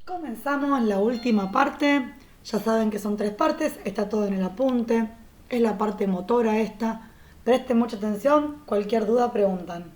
Comenzamos la última parte. Ya saben que son tres partes, está todo en el apunte. Es la parte motora esta. Presten mucha atención, cualquier duda preguntan.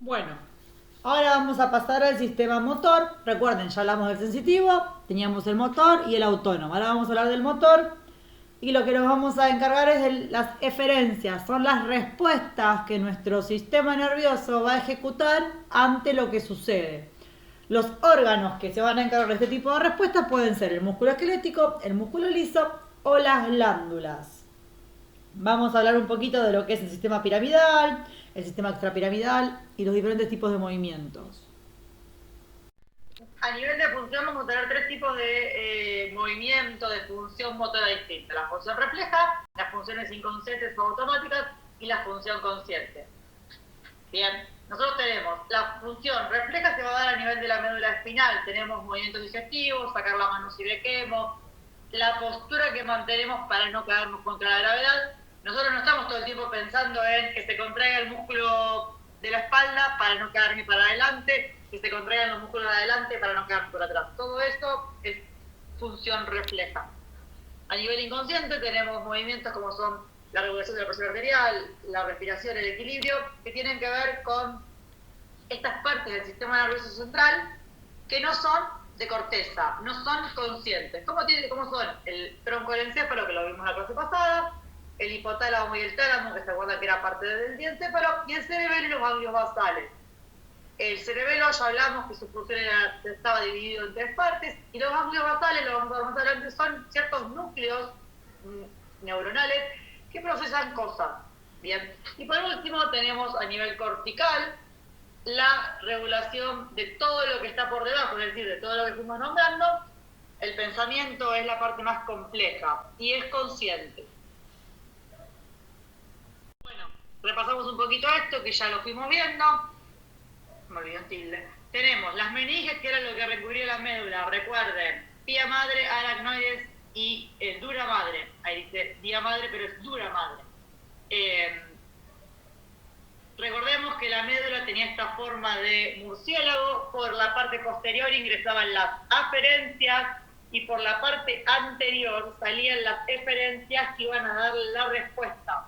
Bueno, ahora vamos a pasar al sistema motor. Recuerden, ya hablamos del sensitivo, teníamos el motor y el autónomo. Ahora vamos a hablar del motor y lo que nos vamos a encargar es de las eferencias. Son las respuestas que nuestro sistema nervioso va a ejecutar ante lo que sucede. Los órganos que se van a encargar de este tipo de respuestas pueden ser el músculo esquelético, el músculo liso o las glándulas. Vamos a hablar un poquito de lo que es el sistema piramidal, el sistema extrapiramidal y los diferentes tipos de movimientos. A nivel de función vamos a tener tres tipos de movimiento, de función motora distinta. La función refleja, las funciones inconscientes o automáticas y la función consciente. Bien, nosotros tenemos la función refleja, se va a dar a nivel de la médula espinal. Tenemos movimientos digestivos, sacar la mano si le quemo, la postura que mantenemos para no caernos contra la gravedad. Nosotros no estamos todo el tiempo pensando en que se contraiga el músculo de la espalda para no caer ni para adelante, que se contraigan los músculos de adelante para no caer por atrás. Todo esto es función refleja. A nivel inconsciente tenemos movimientos como son la regulación de la presión arterial, la respiración, el equilibrio, que tienen que ver con estas partes del sistema nervioso central que no son de corteza, no son conscientes. ¿Cómo son? El troncoencéfalo, que lo vimos en la clase pasada, el hipotálamo y el tálamo, que se acuerdan que era parte del encéfalo, y el cerebelo y los ganglios basales. El cerebelo ya hablamos que su función estaba dividido en tres partes, y los ganglios basales, lo vamos a ver más adelante, son ciertos núcleos neuronales que procesan cosas. Bien. Y por último tenemos a nivel cortical la regulación de todo lo que está por debajo, es decir, de todo lo que fuimos nombrando. El pensamiento es la parte más compleja y es consciente. Bueno, repasamos un poquito esto que ya lo fuimos viendo. Me olvidé un tilde. Tenemos las meninges, que era lo que recubría la médula. Recuerden, pía madre, aracnoides y dura madre. Ahí dice día madre, pero es dura madre. Recordemos que la médula tenía esta forma de murciélago. Por la parte posterior ingresaban las aferencias y por la parte anterior salían las eferencias que iban a dar la respuesta.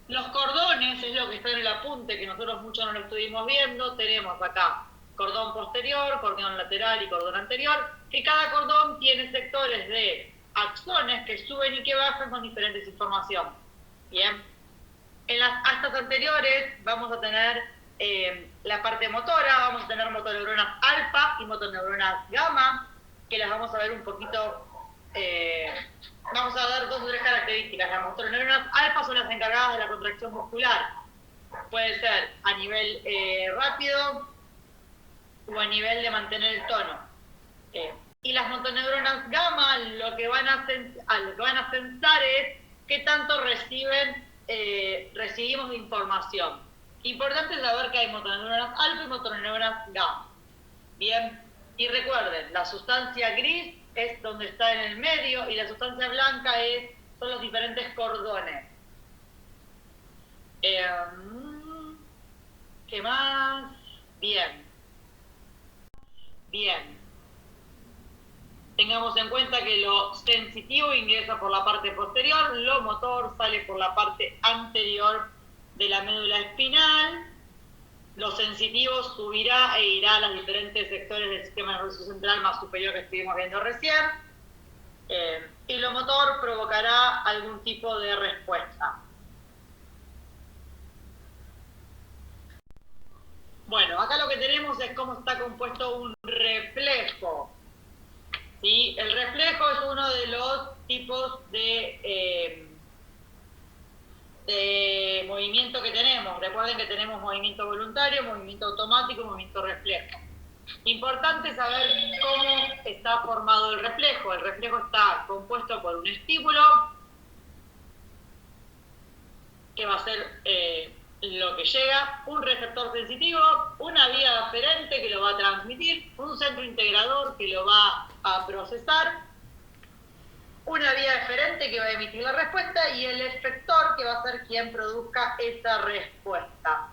Los cordones es lo que está en el apunte, que nosotros mucho no lo estuvimos viendo. Tenemos acá cordón posterior, cordón lateral y cordón anterior, que cada cordón tiene sectores de axones que suben y que bajan con diferentes información. Bien. En las astas anteriores vamos a tener la parte motora, vamos a tener motoneuronas alfa y motoneuronas gamma, que las vamos a ver un poquito. Vamos a dar dos o tres características. Las motoneuronas alfa son las encargadas de la contracción muscular. Puede ser a nivel rápido o a nivel de mantener el tono. Y las motoneuronas gamma lo que van a sensar es qué tanto recibimos de información. Importante saber que hay motoneuronas alfa y motoneuronas gamma. Bien, y recuerden, la sustancia gris es donde está en el medio y la sustancia blanca son los diferentes cordones. ¿Qué más? Bien. Tengamos en cuenta que lo sensitivo ingresa por la parte posterior, lo motor sale por la parte anterior de la médula espinal, lo sensitivo subirá e irá a los diferentes sectores del sistema nervioso central más superior que estuvimos viendo recién, y lo motor provocará algún tipo de respuesta. Bueno, acá lo que tenemos es cómo está compuesto un reflejo. ¿Sí? El reflejo es uno de los tipos de movimiento que tenemos. Recuerden que tenemos movimiento voluntario, movimiento automático y movimiento reflejo. Importante saber cómo está formado el reflejo. El reflejo está compuesto por un estímulo, que va a ser lo que llega, un receptor sensitivo, una vía aferente que lo va a transmitir, un centro integrador que lo va a procesar, una vía eferente que va a emitir la respuesta y el efector que va a ser quien produzca esa respuesta.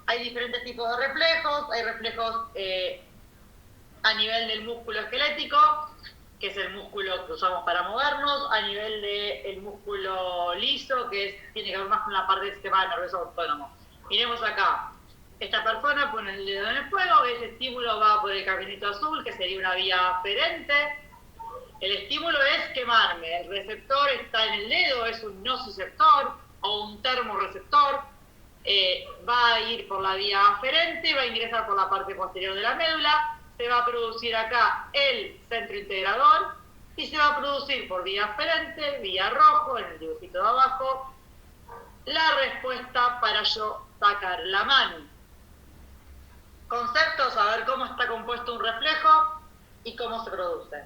Hay diferentes tipos de reflejos, hay reflejos a nivel del músculo esquelético, que es el músculo que usamos para movernos, a nivel del músculo liso, que tiene que ver más con la parte del sistema nervioso autónomo. Miremos acá. Esta persona pone el dedo en el fuego, ese estímulo va por el caminito azul, que sería una vía aferente. El estímulo es quemarme. El receptor está en el dedo, es un nociceptor o un termorreceptor. Va a ir por la vía aferente, va a ingresar por la parte posterior de la médula, se va a producir acá el centro integrador y se va a producir por vía aferente, vía rojo, en el dibujito de abajo, la respuesta para yo sacar la mano. Conceptos, a ver cómo está compuesto un reflejo y cómo se produce.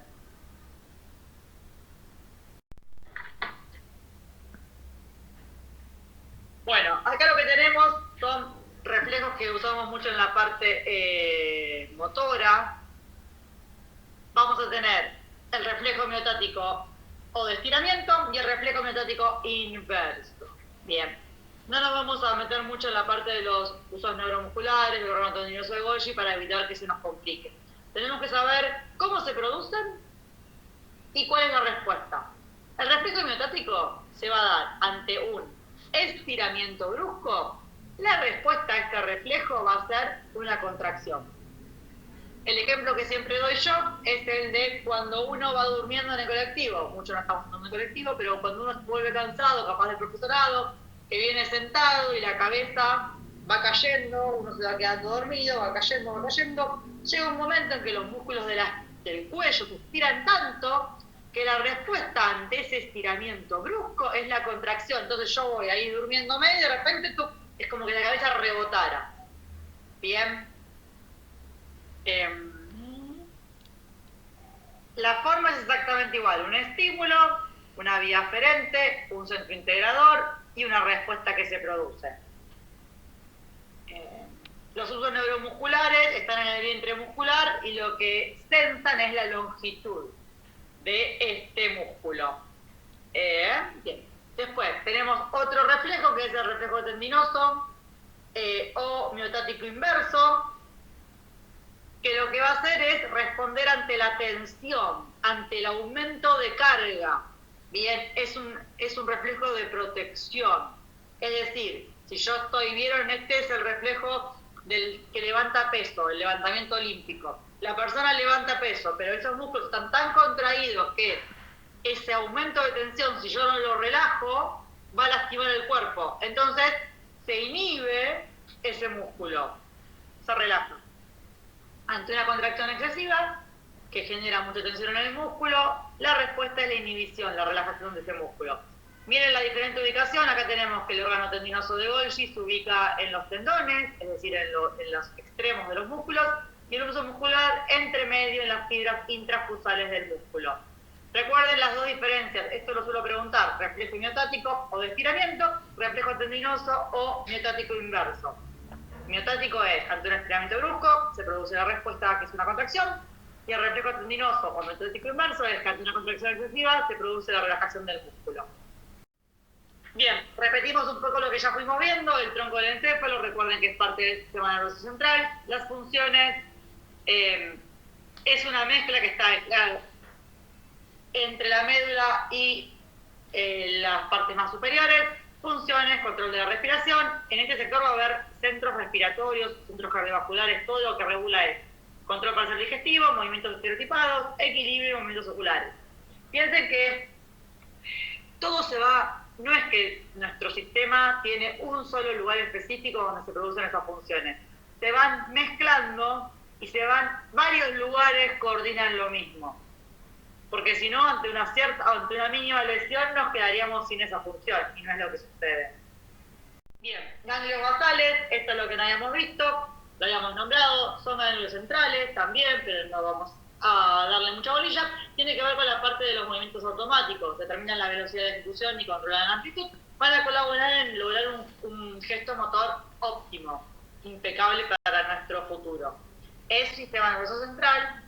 Bueno, acá lo que tenemos son reflejos que usamos mucho en la parte motora. Vamos a tener el reflejo miotático o de estiramiento y el reflejo miotático inverso. Bien, no nos vamos a meter mucho en la parte de los usos neuromusculares, el órgano tendinoso de Golgi para evitar que se nos complique. Tenemos que saber cómo se producen y cuál es la respuesta. El reflejo miotático se va a dar ante un estiramiento brusco. La respuesta a este reflejo va a ser una contracción. El ejemplo que siempre doy yo es el de cuando uno va durmiendo en el colectivo. Muchos no estamos durmiendo en el colectivo, pero cuando uno se vuelve cansado, capaz del profesorado, que viene sentado y la cabeza va cayendo, uno se va quedando dormido, va cayendo, llega un momento en que los músculos del cuello se estiran tanto que la respuesta ante ese estiramiento brusco es la contracción. Entonces yo voy ahí durmiéndome y de repente es como que la cabeza rebotara. Bien. La forma es exactamente igual. Un estímulo, una vía aferente, un centro integrador y una respuesta que se produce. Los usos neuromusculares están en el vientre muscular y lo que sensan es la longitud de este músculo. Bien. Después tenemos otro reflejo que es el reflejo tendinoso o miotático inverso, que lo que va a hacer es responder ante la tensión, ante el aumento de carga. Bien, es un reflejo de protección. Es decir, si yo vieron, este es el reflejo del que levanta peso, el levantamiento olímpico. La persona levanta peso, pero esos músculos están tan contraídos que ese aumento de tensión, si yo no lo relajo, va a lastimar el cuerpo. Entonces, se inhibe ese músculo, se relaja. Ante una contracción excesiva, que genera mucha tensión en el músculo, la respuesta es la inhibición, la relajación de ese músculo. Miren la diferente ubicación, acá tenemos que el órgano tendinoso de Golgi se ubica en los tendones, es decir, en los extremos de los músculos, y el uso muscular entre medio en las fibras intrafusales del músculo. Recuerden las dos diferencias, esto lo suelo preguntar, reflejo miotático o de estiramiento, reflejo tendinoso o miotático inverso. Miotático es, ante un estiramiento brusco, se produce la respuesta que es una contracción, y el reflejo tendinoso o miotático inverso es que ante una contracción excesiva se produce la relajación del músculo. Bien, repetimos un poco lo que ya fuimos viendo, el tronco del encéfalo, recuerden que es parte del sistema nervioso central, las funciones, es una mezcla que está entre la médula y las partes más superiores. Funciones, control de la respiración. En este sector va a haber centros respiratorios, centros cardiovasculares, todo lo que regula es control parcial digestivo, movimientos estereotipados, equilibrio y movimientos oculares. Piensen que todo se va, no es que nuestro sistema tiene un solo lugar específico donde se producen esas funciones. Se van mezclando y varios lugares coordinan lo mismo. Porque si no, ante una mínima lesión nos quedaríamos sin esa función, y no es lo que sucede. Bien, ganglios basales, esto es lo que no habíamos visto, lo habíamos nombrado, son ganglios centrales también, pero no vamos a darle mucha bolilla. Tiene que ver con la parte de los movimientos automáticos, determinan la velocidad de ejecución y controlan la amplitud, para colaborar en lograr un gesto motor óptimo, impecable para nuestro futuro. Es sistema nervioso central.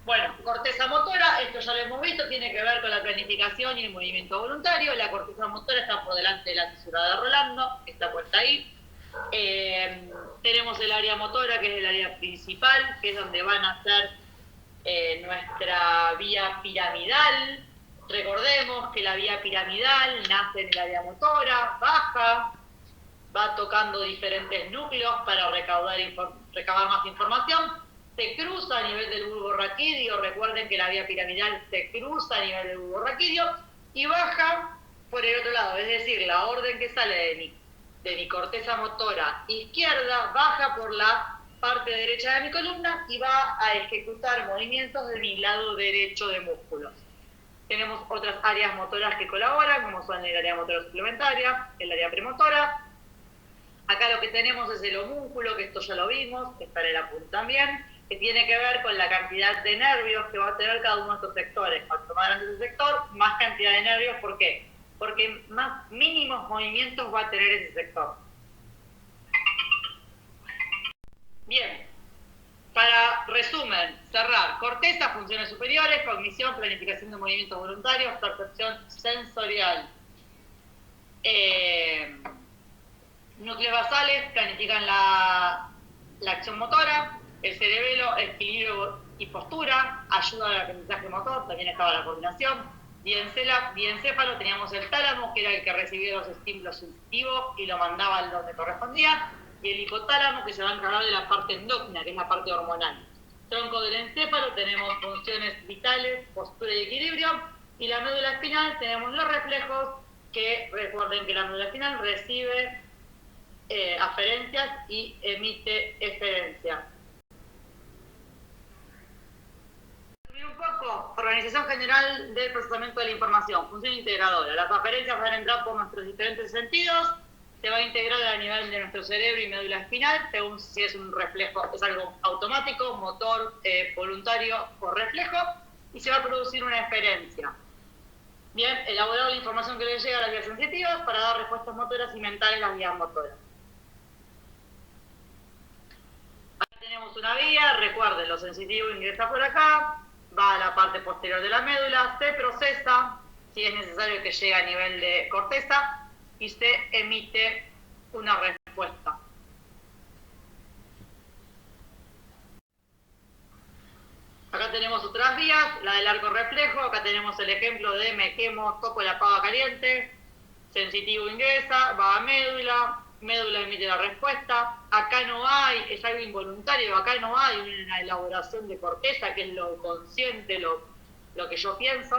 Bueno, corteza motora, esto ya lo hemos visto, tiene que ver con la planificación y el movimiento voluntario. La corteza motora está por delante de la fisura de Rolando, está puesta ahí. Tenemos el área motora, que es el área principal, que es donde van a ser nuestra vía piramidal. Recordemos que la vía piramidal nace en el área motora, baja, va tocando diferentes núcleos para recabar más información, se cruza a nivel del bulbo raquídeo, recuerden que la vía piramidal se cruza a nivel del bulbo raquídeo y baja por el otro lado, es decir, la orden que sale de mi corteza motora izquierda baja por la parte derecha de mi columna y va a ejecutar movimientos de mi lado derecho de músculos. Tenemos otras áreas motoras que colaboran, como son el área motora suplementaria, el área premotora. Acá lo que tenemos es el homúnculo, que esto ya lo vimos, que está en la punta también, que tiene que ver con la cantidad de nervios que va a tener cada uno de estos sectores. Cuanto más grande es el sector, más cantidad de nervios. ¿Por qué? Porque más mínimos movimientos va a tener ese sector. Bien, para resumen, cerrar, corteza, funciones superiores, cognición, planificación de movimientos voluntarios, percepción sensorial. Núcleos basales planifican la acción motora, el cerebelo, equilibrio y postura, ayuda al aprendizaje motor, también estaba la coordinación. Diencéfalo, teníamos el tálamo, que era el que recibía los estímulos sensitivos y lo mandaba al donde correspondía, y el hipotálamo, que se va a encargar de la parte endócrina, que es la parte hormonal. Tronco del encéfalo, tenemos funciones vitales, postura y equilibrio, y la médula espinal, tenemos los reflejos, que recuerden que la médula espinal recibe aferencias y emite eferencia. Un poco, organización general del procesamiento de la información, función integradora. Las aferencias van a entrar por nuestros diferentes sentidos, se va a integrar a nivel de nuestro cerebro y médula espinal, según si es un reflejo, es algo automático, motor, voluntario o reflejo, y se va a producir una eferencia. Bien, elaborar la información que le llega a las vías sensitivas para dar respuestas motoras y mentales a las vías motoras. Acá tenemos una vía, recuerden, lo sensitivo ingresa por acá, va a la parte posterior de la médula, se procesa, si es necesario que llegue a nivel de corteza, y se emite una respuesta. Acá tenemos otras vías, la del arco reflejo, acá tenemos el ejemplo de me quemo, toco la pava caliente, sensitivo ingresa, va a médula, médula emite la respuesta, acá no hay, es algo involuntario, acá no hay una elaboración de corteza, que es lo consciente, lo que yo pienso.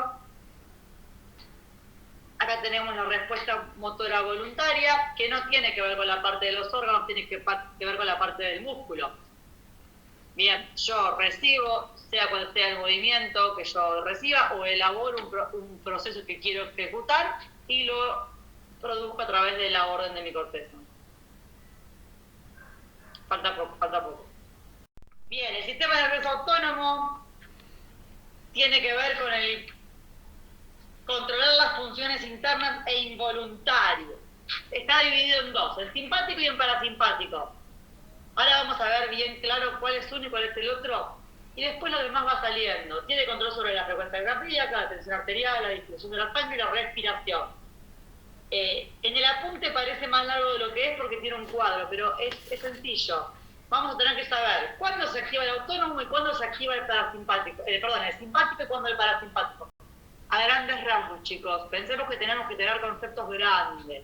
Acá tenemos la respuesta motora voluntaria, que no tiene que ver con la parte de los órganos, tiene que ver con la parte del músculo. Bien, yo recibo, sea cual sea el movimiento que yo reciba, o elaboro un proceso que quiero ejecutar y lo produzco a través de la orden de mi corteza. Falta poco. Bien, el sistema nervioso autónomo tiene que ver con el controlar las funciones internas e involuntario. Está dividido en dos, el simpático y el parasimpático. Ahora vamos a ver bien claro cuál es uno y cuál es el otro, y después lo demás va saliendo. Tiene control sobre la frecuencia cardíaca, la tensión arterial, la distribución de la sangre y la respiración. En el apunte parece más largo de lo que es porque tiene un cuadro, pero es sencillo. Vamos a tener que saber cuándo se activa el autónomo y cuándo se activa el parasimpático. El simpático y cuándo el parasimpático. A grandes rasgos, chicos. Pensemos que tenemos que tener conceptos grandes.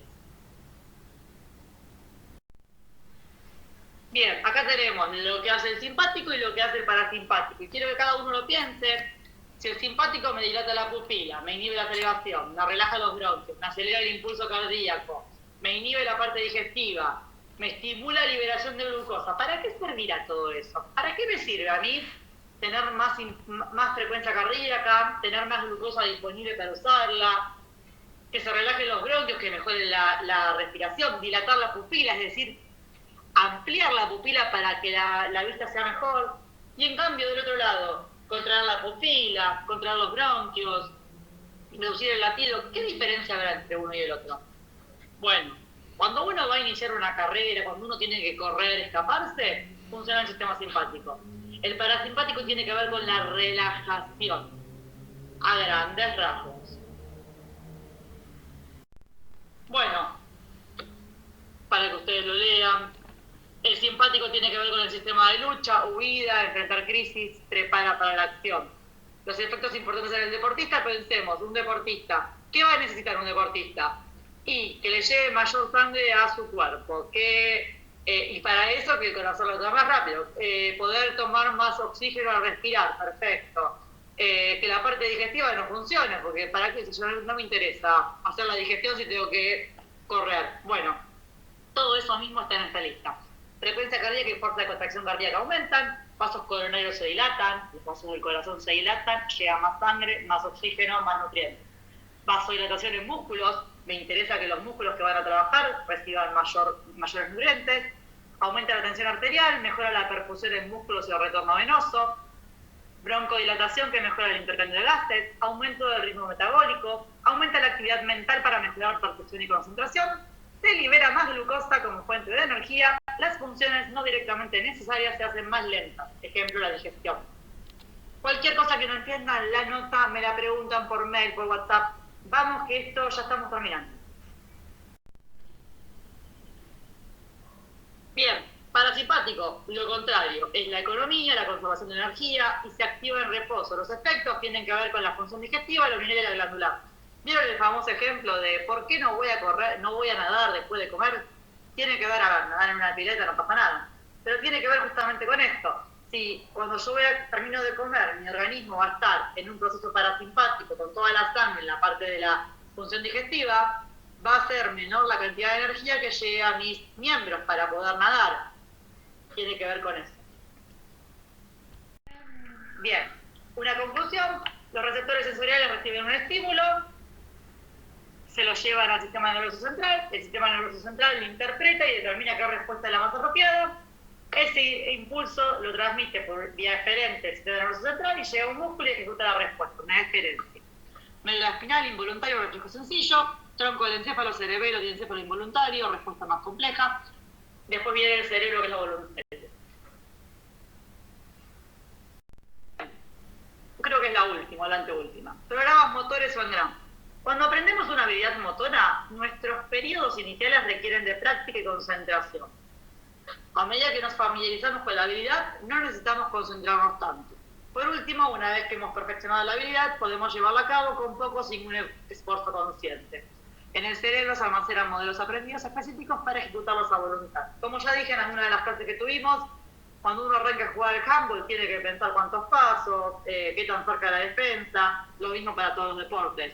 Bien, acá tenemos lo que hace el simpático y lo que hace el parasimpático. Y quiero que cada uno lo piense. Si el simpático me dilata la pupila, me inhibe la salivación, me relaja los bronquios, me acelera el impulso cardíaco, me inhibe la parte digestiva, me estimula la liberación de glucosa. ¿Para qué servirá todo eso? ¿Para qué me sirve a mí tener más frecuencia cardíaca, tener más glucosa disponible para usarla, que se relajen los bronquios, que mejore la respiración, dilatar la pupila, es decir, ampliar la pupila para que la vista sea mejor? Y en cambio, del otro lado, contraer la pupila, contraer los bronquios, reducir el latido. ¿Qué diferencia habrá entre uno y el otro? Bueno, cuando uno va a iniciar una carrera, cuando uno tiene que correr, escaparse, funciona el sistema simpático. El parasimpático tiene que ver con la relajación, a grandes rasgos. Bueno, para que ustedes lo lean, El simpático tiene que ver con el sistema de lucha, huida, enfrentar crisis, prepara para la acción. Los efectos importantes en el deportista, pensemos, un deportista, ¿qué va a necesitar un deportista? Y que le lleve mayor sangre a su cuerpo, y para eso que el corazón lo toma más rápido, poder tomar más oxígeno al respirar, perfecto. Que la parte digestiva no funcione, porque ¿para qué? Si yo no me interesa hacer la digestión si tengo que correr. Bueno, todo eso mismo está en esta lista. Frecuencia cardíaca y fuerza de contracción cardíaca aumentan, vasos coronarios se dilatan, los vasos del corazón se dilatan, llega más sangre, más oxígeno, más nutrientes. Vasodilatación en músculos, me interesa que los músculos que van a trabajar reciban mayores nutrientes, aumenta la tensión arterial, mejora la perfusión en músculos y el retorno venoso, broncodilatación que mejora el intercambio de gases, aumento del ritmo metabólico, aumenta la actividad mental para mejorar percepción y concentración, se libera más glucosa como fuente de energía, las funciones no directamente necesarias se hacen más lentas, ejemplo la digestión. Cualquier cosa que no entiendan, la nota, me la preguntan por mail, por WhatsApp. Vamos que esto ya estamos terminando. Bien, parasimpático, lo contrario, es la economía, la conservación de energía y se activa en reposo. Los efectos tienen que ver con la función digestiva, la urinaria y la glandular. ¿Vieron el famoso ejemplo de por qué no voy a correr, no voy a nadar después de comer? Tiene que ver, a ver, nadar en una pileta no pasa nada, pero tiene que ver justamente con esto. Si cuando yo termino de comer, mi organismo va a estar en un proceso parasimpático con toda la sangre en la parte de la función digestiva, va a ser menor la cantidad de energía que llegue a mis miembros para poder nadar. Tiene que ver con eso. Bien, una conclusión, los receptores sensoriales reciben un estímulo, se lo llevan al sistema nervioso central, el sistema nervioso central lo interpreta y determina qué respuesta es la más apropiada. Ese impulso lo transmite por vía eferente el sistema nervioso central y llega a un músculo y ejecuta la respuesta, una eferencia. Médula espinal, involuntario, reflejo sencillo, tronco del encéfalo, cerebelo y encéfalo involuntario, respuesta más compleja. Después viene el cerebro, que es la voluntaria. Creo que es la última, la anteúltima. Programas motores o engranajes. Cuando aprendemos una habilidad motora, nuestros periodos iniciales requieren de práctica y concentración. A medida que nos familiarizamos con la habilidad, no necesitamos concentrarnos tanto. Por último, una vez que hemos perfeccionado la habilidad, podemos llevarla a cabo con poco o sin un esfuerzo consciente. En el cerebro se almacenan modelos aprendidos específicos para ejecutarlos a voluntad. Como ya dije en alguna de las clases que tuvimos, cuando uno arranca a jugar al handball tiene que pensar cuántos pasos, qué tan cerca de la defensa, lo mismo para todos los deportes.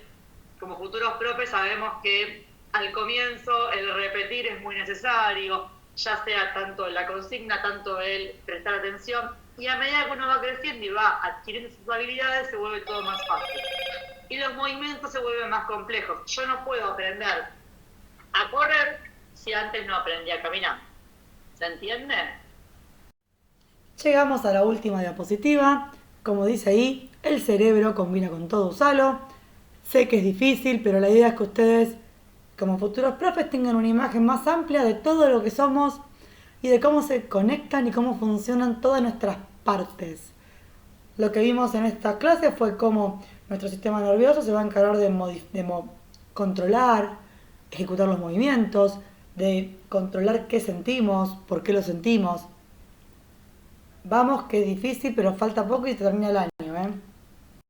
Como futuros profes sabemos que al comienzo el repetir es muy necesario, ya sea tanto la consigna, tanto el prestar atención, y a medida que uno va creciendo y va adquiriendo sus habilidades se vuelve todo más fácil. Y los movimientos se vuelven más complejos. Yo no puedo aprender a correr si antes no aprendí a caminar. ¿Se entiende? Llegamos a la última diapositiva. Como dice ahí, el cerebro combina con todo, usalo. Sé que es difícil, pero la idea es que ustedes, como futuros profes, tengan una imagen más amplia de todo lo que somos y de cómo se conectan y cómo funcionan todas nuestras partes. Lo que vimos en esta clase fue cómo nuestro sistema nervioso se va a encargar de controlar, ejecutar los movimientos, de controlar qué sentimos, por qué lo sentimos. Vamos, que es difícil, pero falta poco y se termina el año.